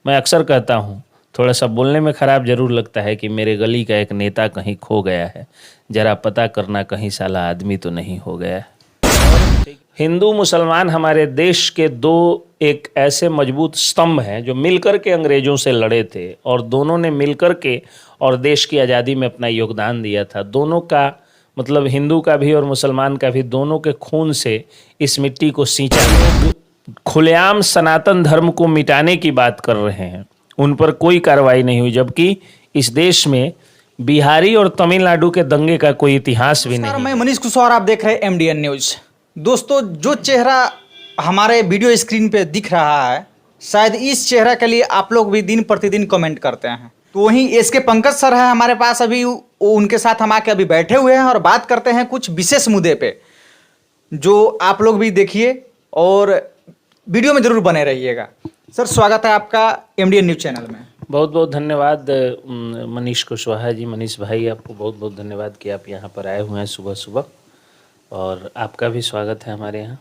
मैं अक्सर कहता हूँ, थोड़ा सा बोलने में ख़राब ज़रूर लगता है कि मेरे गली का एक नेता कहीं खो गया है, ज़रा पता करना कहीं साला आदमी तो नहीं हो गया है। हिंदू मुसलमान हमारे देश के दो एक ऐसे मजबूत स्तंभ हैं जो मिलकर के अंग्रेज़ों से लड़े थे और दोनों ने मिलकर के और देश की आज़ादी में अपना योगदान दिया था। दोनों का मतलब हिंदू का भी और मुसलमान का भी, दोनों के खून से इस मिट्टी को सींचा। लोग खुलेआम सनातन धर्म को मिटाने की बात कर रहे हैं, उन पर कोई कार्रवाई नहीं हुई, जबकि इस देश में बिहारी और तमिलनाडु के दंगे का कोई इतिहास भी नहीं। मैं मनीष कुशवाहा और आप देख रहे हैं एमडीएन न्यूज। दोस्तों, जो चेहरा हमारे वीडियो स्क्रीन पे दिख रहा है, शायद इस चेहरा के लिए आप लोग भी दिन प्रतिदिन कमेंट करते हैं। तो वहीं एसके पंकज सर है हमारे पास, अभी उनके साथ हम आके अभी बैठे हुए हैं और बात करते हैं कुछ विशेष मुद्दे पे, जो आप लोग भी देखिए और वीडियो में जरूर बने रहिएगा। सर, स्वागत है आपका एमडीएन न्यूज चैनल में। बहुत बहुत धन्यवाद मनीष कुशवाहा जी। मनीष भाई, आपको बहुत बहुत धन्यवाद कि आप यहाँ पर आए हुए हैं सुबह सुबह, और आपका भी स्वागत है हमारे यहाँ।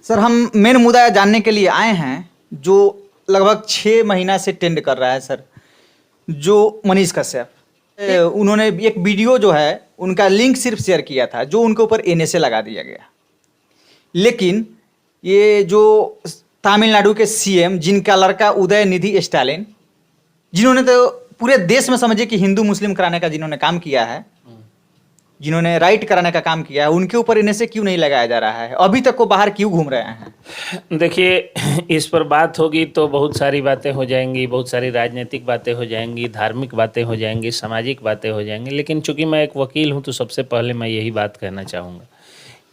सर, हम मेन मुद्दा जानने के लिए आए हैं जो लगभग 6 महीना से ट्रेंड कर रहा है सर, जो मनीष कश्यप, उन्होंने एक वीडियो जो है उनका लिंक सिर्फ शेयर किया था, जो उनके ऊपर एनएसए लगा दिया गया। लेकिन ये जो तमिलनाडु के सीएम, जिनका लड़का उदयनिधि स्टालिन, जिन्होंने तो पूरे देश में समझिए कि हिंदू मुस्लिम कराने का जिन्होंने काम किया है, जिन्होंने राइट कराने का काम किया है, उनके ऊपर इन्हें से क्यों नहीं लगाया जा रहा है? अभी तक वो बाहर क्यों घूम रहे हैं? देखिए, इस पर बात होगी तो बहुत सारी बातें हो जाएंगी, बहुत सारी राजनीतिक बातें हो जाएंगी, धार्मिक बातें हो जाएंगी, सामाजिक बातें हो जाएंगी। लेकिन चूंकि मैं एक वकील हूं तो सबसे पहले मैं यही बात कहना चाहूँगा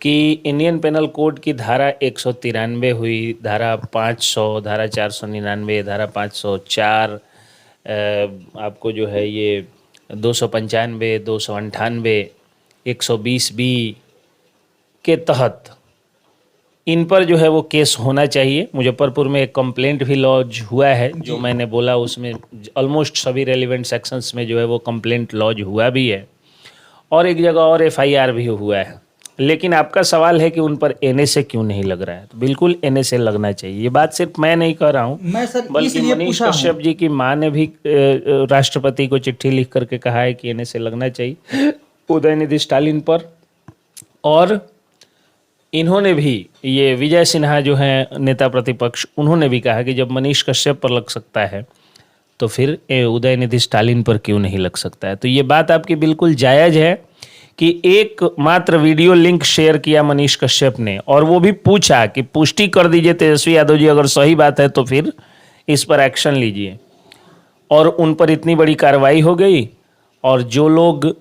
कि इंडियन पेनल कोड की धारा 193 हुई, धारा 500, धारा 499, धारा 504, आपको जो है ये 295, 298, 120B के तहत इन पर जो है वो केस होना चाहिए। मुजफ्फरपुर में एक कंप्लेंट भी लॉन्च हुआ है, जो मैंने बोला उसमें ऑलमोस्ट सभी रेलिवेंट सेक्शंस में जो है वो कंप्लेंट लॉन्च हुआ भी है, और एक जगह और एफआईआर भी हुआ है। लेकिन आपका सवाल है कि उन पर एनएसए क्यों नहीं लग रहा है, तो बिल्कुल एनएसए लगना चाहिए। ये बात सिर्फ मैं नहीं कह रहा हूँ, बल्कि मनीष कश्यप जी की माँ ने भी राष्ट्रपति को चिट्ठी लिख करके कहा है कि एनएसए लगना चाहिए उदयनिधि स्टालिन पर। और इन्होंने भी, ये विजय सिन्हा जो हैं नेता प्रतिपक्ष, उन्होंने भी कहा कि जब मनीष कश्यप पर लग सकता है तो फिर उदयनिधि स्टालिन पर क्यों नहीं लग सकता है। तो ये बात आपकी बिल्कुल जायज़ है कि एक मात्र वीडियो लिंक शेयर किया मनीष कश्यप ने, और वो भी पूछा कि पुष्टि कर दीजिए तेजस्वी यादव जी, अगर सही बात है तो फिर इस पर एक्शन लीजिए, और उन पर इतनी बड़ी कार्रवाई हो गई। और जो लोग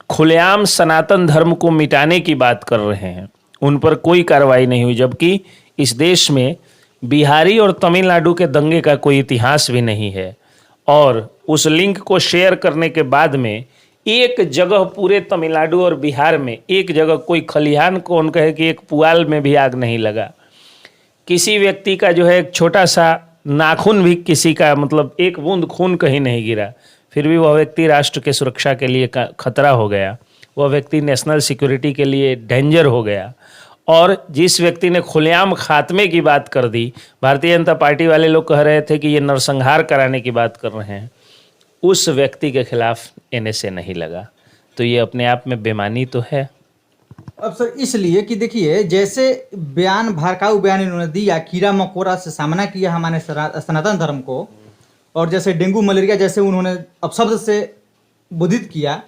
खुलेआम सनातन धर्म को मिटाने की बात कर रहे हैं, उन पर कोई कार्रवाई नहीं हुई, जबकि इस देश में बिहारी और तमिलनाडु के दंगे का कोई इतिहास भी नहीं है। और उस लिंक को शेयर करने के बाद में एक जगह पूरे तमिलनाडु और बिहार में एक जगह कोई खलिहान, कौन कहे कि एक पुआल में भी आग नहीं लगा, किसी व्यक्ति का जो है एक छोटा सा नाखून भी, किसी का मतलब एक बूंद खून कहीं नहीं गिरा, फिर भी वह व्यक्ति राष्ट्र के सुरक्षा के लिए खतरा हो गया, वह व्यक्ति नेशनल सिक्योरिटी के लिए डेंजर हो गया। और जिस व्यक्ति ने खुलेआम खात्मे की बात कर दी, भारतीय जनता पार्टी वाले लोग कह रहे थे कि ये नरसंहार कराने की बात कर रहे हैं, उस व्यक्ति के खिलाफ एनएसए नहीं लगा, तो ये अपने आप में बेईमानी तो है। अब सर, इसलिए कि देखिए, जैसे बयान, भड़काऊ बयान इन्होंने दिया, कीड़ा मकोड़ा से सामना किया हमारे सनातन धर्म को, और जैसे डेंगू मलेरिया जैसे उन्होंने अपशब्द से बोधित किया,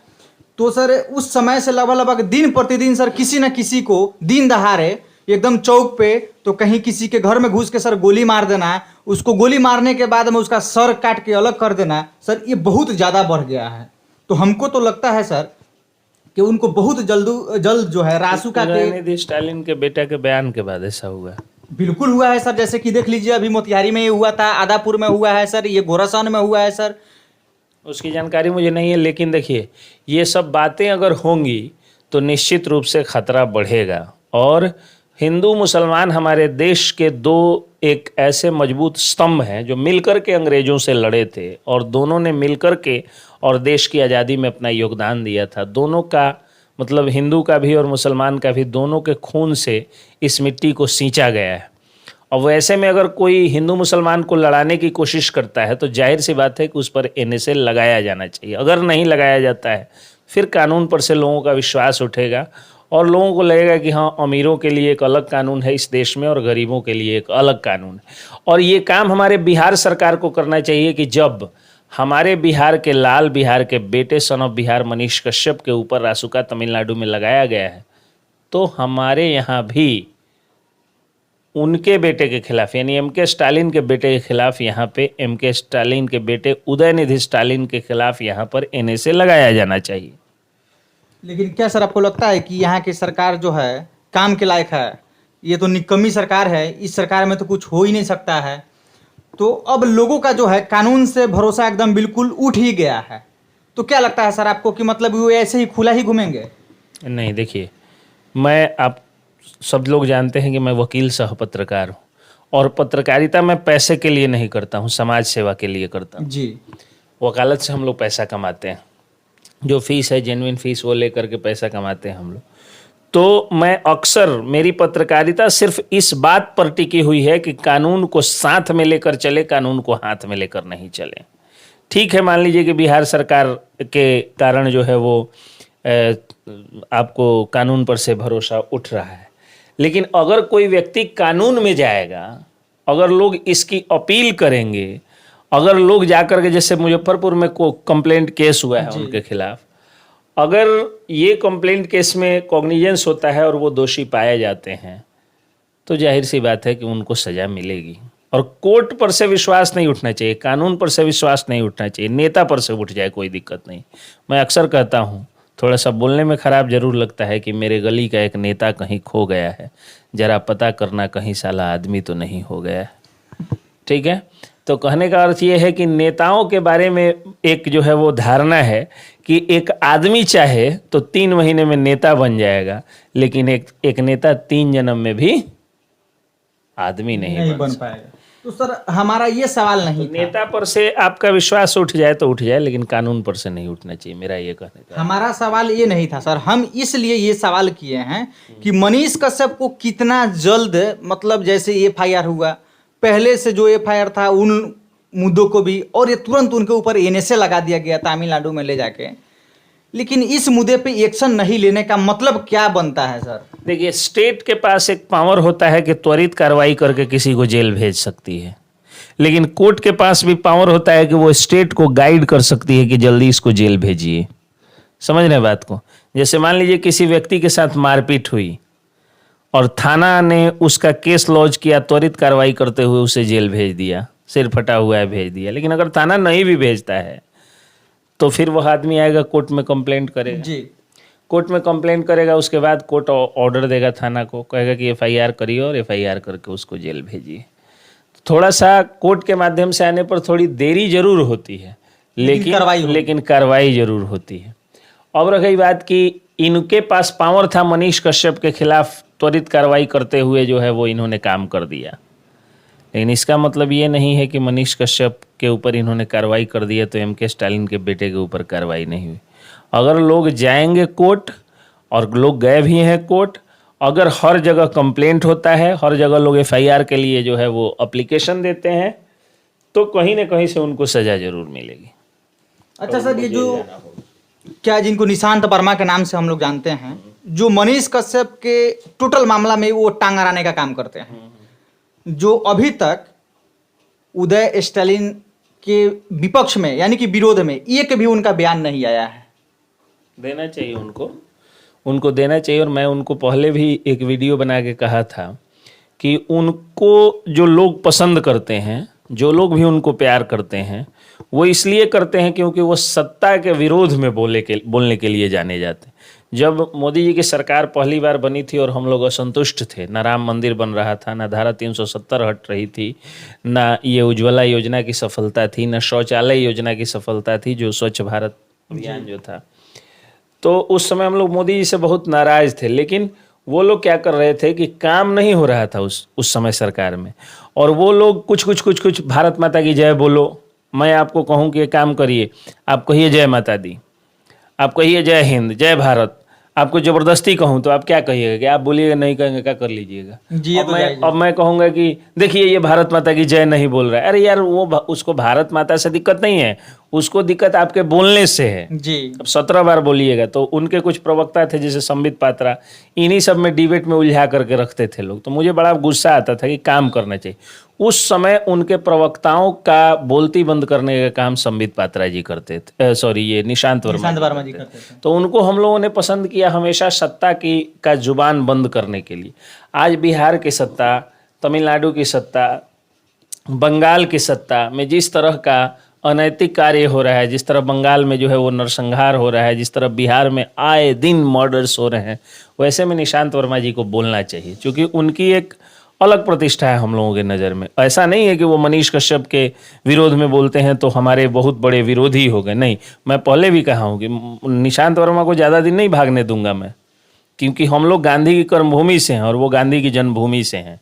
तो सर उस समय से लगभग दिन प्रतिदिन सर किसी न किसी को दिन दहाड़े एकदम चौक पे, तो कहीं किसी के घर में घुस के सर गोली मार देना, उसको गोली मारने के बाद में उसका सर काट के अलग कर देना, सर ये बहुत ज़्यादा बढ़ गया है। तो हमको तो लगता है सर कि उनको बहुत जल्द जो है रासुका के उदयनिधि स्टालिन के बेटा के बयान के बाद ऐसा हुआ। बिल्कुल हुआ है सर, जैसे कि देख लीजिए, अभी मोतिहारी में ये हुआ था, आदापुर में हुआ है सर, ये गोरासान में हुआ है सर। उसकी जानकारी मुझे नहीं है, लेकिन देखिए, ये सब बातें अगर होंगी तो निश्चित रूप से खतरा बढ़ेगा। और हिंदू मुसलमान हमारे देश के दो एक ऐसे मजबूत स्तंभ हैं जो मिलकर के अंग्रेज़ों से लड़े थे, और दोनों ने मिलकर के और देश की आज़ादी में अपना योगदान दिया था। दोनों का मतलब हिंदू का भी और मुसलमान का भी, दोनों के खून से इस मिट्टी को सींचा गया है। और वैसे में अगर कोई हिंदू मुसलमान को लड़ाने की कोशिश करता है तो जाहिर सी बात है कि उस पर एनएसए लगाया जाना चाहिए। अगर नहीं लगाया जाता है फिर कानून पर से लोगों का विश्वास उठेगा और लोगों को लगेगा कि हाँ, अमीरों के लिए एक अलग कानून है इस देश में और गरीबों के लिए एक अलग कानून है। और ये काम हमारे बिहार सरकार को करना चाहिए कि जब हमारे बिहार के लाल, बिहार के बेटे, सन ऑफ बिहार मनीष कश्यप के ऊपर रासुका तमिलनाडु में लगाया गया है, तो हमारे यहाँ भी उनके बेटे के खिलाफ यानी एमके स्टालिन के बेटे के खिलाफ यहाँ पे एमके स्टालिन के बेटे उदयनिधि स्टालिन के खिलाफ यहाँ पर एनएसए लगाया जाना चाहिए। लेकिन क्या सर आपको लगता है कि यहाँ की सरकार जो है काम के लायक है? ये तो निकम्मी सरकार है, इस सरकार में तो कुछ हो ही नहीं सकता है। तो अब लोगों का जो है कानून से भरोसा एकदम बिल्कुल उठ ही गया है। तो क्या लगता है सर आपको कि मतलब वो ऐसे ही खुला ही घूमेंगे? नहीं, देखिए, आप सब लोग जानते हैं कि मैं वकील सह पत्रकार हूँ और पत्रकारिता मैं पैसे के लिए नहीं करता हूँ, समाज सेवा के लिए करता हूँ जी। वकालत से हम लोग पैसा कमाते हैं, जो फीस है जेन्युइन फीस वो लेकर के पैसा कमाते हैं हम लोग। तो मैं अक्सर, मेरी पत्रकारिता सिर्फ इस बात पर टिकी हुई है कि कानून को साथ में लेकर चले, कानून को हाथ में लेकर नहीं चले। ठीक है, मान लीजिए कि बिहार सरकार के कारण जो है वो आपको कानून पर से भरोसा उठ रहा है, लेकिन अगर कोई व्यक्ति कानून में जाएगा, अगर लोग इसकी अपील करेंगे, अगर लोग जाकर के, जैसे मुजफ्फरपुर में को कंप्लेंट केस हुआ है उनके खिलाफ, अगर ये कंप्लेंट केस में कॉग्निजेंस होता है और वो दोषी पाए जाते हैं तो जाहिर सी बात है कि उनको सज़ा मिलेगी। और कोर्ट पर से विश्वास नहीं उठना चाहिए, कानून पर से विश्वास नहीं उठना चाहिए, नेता पर से उठ जाए कोई दिक्कत नहीं। मैं अक्सर कहता हूँ, थोड़ा सा बोलने में ख़राब जरूर लगता है कि मेरे गली का एक नेता कहीं खो गया है, ज़रा पता करना कहीं साला आदमी तो नहीं हो गया है। ठीक है, तो कहने का अर्थ ये है कि नेताओं के बारे में एक जो है वो धारणा है कि एक आदमी चाहे तो 3 महीने में नेता बन जाएगा, लेकिन एक नेता 3 जन्म में भी आदमी नहीं बन पाएगा। तो सर हमारा ये सवाल नहीं था। नेता पर से आपका विश्वास उठ जाए तो उठ जाए, लेकिन कानून पर से नहीं उठना चाहिए, मेरा ये कहने का। हमारा सवाल ये नहीं था सर, हम इसलिए ये सवाल किए हैं कि मनीष कश्यप को कितना जल्द, मतलब जैसे एफआईआर हुआ, पहले से जो एफआईआर था उन मुद्दों को भी, और ये तुरंत उनके ऊपर एनएसए लगा दिया गया तमिलनाडु में ले जाके, लेकिन इस मुद्दे पे एक्शन नहीं लेने का मतलब क्या बनता है सर? देखिए, स्टेट के पास एक पावर होता है कि त्वरित कार्रवाई करके किसी को जेल भेज सकती है, लेकिन कोर्ट के पास भी पावर होता है कि वो स्टेट को गाइड कर सकती है कि जल्दी इसको जेल भेजिए। समझ रहे बात को? जैसे मान लीजिए किसी व्यक्ति के साथ मारपीट हुई और थाना ने उसका केस लॉन्च किया, त्वरित कार्रवाई करते हुए उसे जेल भेज दिया, सिर फटा हुआ है भेज दिया। लेकिन अगर थाना नहीं भी भेजता है तो फिर वह आदमी आएगा कोर्ट में कंप्लेंट करेगा जी। कोर्ट में कंप्लेंट करेगा, उसके बाद कोर्ट ऑर्डर देगा थाना को, कहेगा कि एफआईआर करिए और एफआईआर करके उसको जेल भेजिए। थोड़ा सा कोर्ट के माध्यम से आने पर थोड़ी देरी जरूर होती है, लेकिन कार्रवाई जरूर होती है। अब रही बात कि इनके पास पावर था मनीष कश्यप के खिलाफ त्वरित कार्रवाई करते हुए जो है वो इन्होंने काम कर दिया, लेकिन इसका मतलब ये नहीं है कि मनीष कश्यप के ऊपर इन्होंने कार्रवाई कर दिया तो एमके स्टालिन के बेटे के ऊपर कार्रवाई नहीं हुई। अगर लोग जाएंगे कोर्ट, और लोग गए भी हैं कोर्ट, अगर हर जगह कंप्लेंट होता है, हर जगह लोग एफआईआर के लिए जो है वो एप्लीकेशन देते हैं, तो कहीं ना कहीं से उनको सज़ा जरूर मिलेगी। अच्छा सर, ये जो क्या जिनको निशांत वर्मा के नाम से हम लोग जानते हैं, जो मनीष कश्यप के टोटल मामला में वो टांग अड़ाने का काम करते हैं, जो अभी तक उदय स्टालिन के विपक्ष में यानी कि विरोध में एक भी उनका बयान नहीं आया है। देना चाहिए उनको देना चाहिए। और मैं उनको पहले भी एक वीडियो बना के कहा था कि उनको जो लोग पसंद करते हैं, जो लोग भी उनको प्यार करते हैं, वो इसलिए करते हैं क्योंकि वो सत्ता के विरोध में बोलने के लिए जाने जाते हैं। जब मोदी जी की सरकार पहली बार बनी थी और हम लोग असंतुष्ट थे, ना राम मंदिर बन रहा था, ना धारा 370 हट रही थी, ना ये उज्ज्वला योजना की सफलता थी, ना शौचालय योजना की सफलता थी, जो स्वच्छ भारत अभियान जो था, तो उस समय हम लोग मोदी जी से बहुत नाराज थे। लेकिन वो लोग क्या कर रहे थे कि काम नहीं हो रहा था उस समय सरकार में, और वो लोग कुछ भारत माता की जय बोलो, मैं आपको कहूँ कि ये काम करिए, आप कहिए जय माता दी, आप कहिए जय हिंद, जय भारत, आपको जबरदस्ती कहूं तो आप क्या कहिएगा कि आप बोलिएगा, नहीं कहेंगे क्या कर लीजिएगा। जी, ये अब तो जायज़ है। अब मैं कहूंगा कि देखिए ये भारत माता की जय नहीं बोल रहा है। अरे यार उसको भारत माता से दिक्कत नहीं है, उसको दिक्कत आपके बोलने से है। जी अब 17 बार बोलिएगा। तो उनके कुछ प्रवक्ता थे जैसे संबित पात्रा, इन्हीं सब में डिबेट में उलझा करके रखते थे लोग। तो मुझे बड़ा गुस्सा आता था कि काम करना चाहिए। उस समय उनके प्रवक्ताओं का बोलती बंद करने का काम संबित पात्रा जी करते थे, सॉरी ये निशांत वर्मा निशांत जी वर्मा जी करते करते थे। तो उनको हम लोगों ने पसंद किया हमेशा सत्ता की का जुबान बंद करने के लिए। आज बिहार की सत्ता, तमिलनाडु की सत्ता, बंगाल की सत्ता में जिस तरह का अनैतिक कार्य हो रहा है, जिस तरह बंगाल में जो है वो नरसंहार हो रहा है, जिस तरह बिहार में आए दिन मर्डर्स हो रहे हैं, वैसे में निशांत वर्मा जी को बोलना चाहिए, क्योंकि उनकी एक अलग प्रतिष्ठा है हम लोगों के नज़र में। ऐसा नहीं है कि वो मनीष कश्यप के विरोध में बोलते हैं तो हमारे बहुत बड़े विरोधी हो गए, नहीं। मैं पहले भी कहा हूँ कि निशांत वर्मा को ज़्यादा दिन नहीं भागने दूंगा मैं, क्योंकि हम लोग गांधी की कर्मभूमि से हैं और वो गांधी की जन्मभूमि से हैं।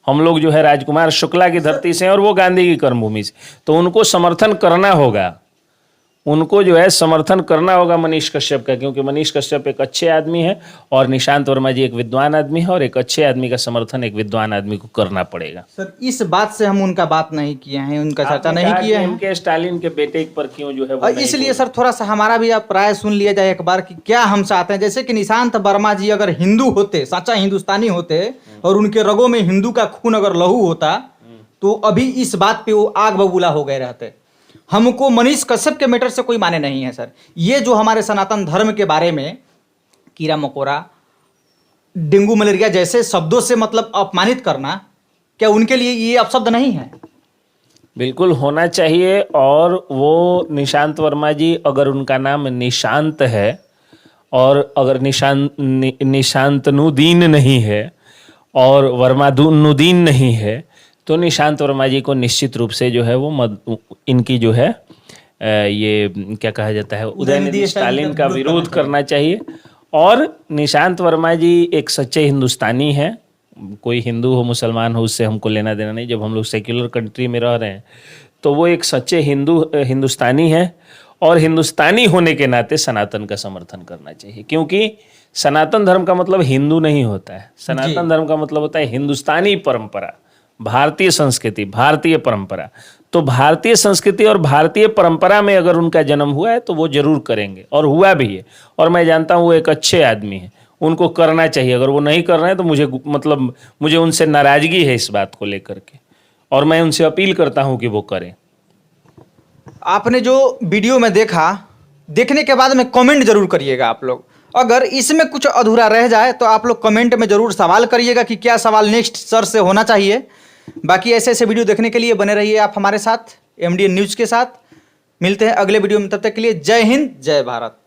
हम लोग जो है राजकुमार शुक्ला की धरती से हैं और वो गांधी की कर्मभूमि से। तो उनको समर्थन करना होगा, उनको जो है समर्थन करना होगा मनीष कश्यप का, क्योंकि मनीष कश्यप एक अच्छे आदमी है और निशांत वर्मा जी एक विद्वान आदमी है, और एक अच्छे आदमी का समर्थन एक विद्वान आदमी को करना पड़ेगा। सर, इस बात से हम उनका बात नहीं किए हैं, उनका चर्चा नहीं किए हैं। एमके स्टालिन के बेटे पर क्यों जो है वो और नहीं इसलिए बोल- सर थोड़ा सा हमारा भी आप राय सुन लिया जाए एक बार कि क्या हम चाहते हैं। जैसे कि निशांत वर्मा जी अगर हिंदू होते, सच्चा हिंदुस्तानी होते और उनके रगों में हिंदू का खून अगर लहू होता तो अभी इस बात पे वो आग बबूला हो गए रहते। हमको मनीष कश्यप के मैटर से कोई माने नहीं है सर। ये जो हमारे सनातन धर्म के बारे में कीड़ा मकोड़ा, डेंगू मलेरिया जैसे शब्दों से मतलब अपमानित करना, क्या उनके लिए ये अपशब्द नहीं है? बिल्कुल होना चाहिए। और वो निशांत वर्मा जी, अगर उनका नाम निशांत है और अगर निशांतनुद्दीन नहीं है और वर्मानुद्दीन नहीं है, तो निशांत वर्मा जी को निश्चित रूप से जो है वो इनकी जो है ये क्या कहा जाता है, उदयनिधि स्टालिन का विरोध करना चाहिए। और निशांत वर्मा जी एक सच्चे हिंदुस्तानी हैं। कोई हिंदू हो मुसलमान हो उससे हमको लेना देना नहीं। जब हम लोग सेक्युलर कंट्री में रह रहे हैं तो वो एक सच्चे हिंदुस्तानी है, और हिंदुस्तानी होने के नाते सनातन का समर्थन करना चाहिए। क्योंकि सनातन धर्म का मतलब हिंदू नहीं होता है, सनातन धर्म का मतलब होता है हिंदुस्तानी परंपरा, भारतीय संस्कृति, भारतीय परंपरा। तो भारतीय संस्कृति और भारतीय परंपरा में अगर उनका जन्म हुआ है तो वो जरूर करेंगे, और हुआ भी है। और मैं जानता हूँ वो एक अच्छे आदमी हैं, उनको करना चाहिए। अगर वो नहीं कर रहे हैं तो मुझे उनसे नाराजगी है इस बात को लेकर के, और मैं उनसे अपील करता हूँ कि वो करें। आपने जो वीडियो में देखा, देखने के बाद में कमेंट जरूर करिएगा आप लोग। अगर इसमें कुछ अधूरा रह जाए तो आप लोग कमेंट में जरूर सवाल करिएगा कि क्या सवाल नेक्स्ट सर से होना चाहिए। बाकी ऐसे ऐसे वीडियो देखने के लिए बने रहिए आप हमारे साथ, एमडीएन न्यूज़ के साथ। मिलते हैं अगले वीडियो में, तब तक के लिए जय हिंद, जय भारत।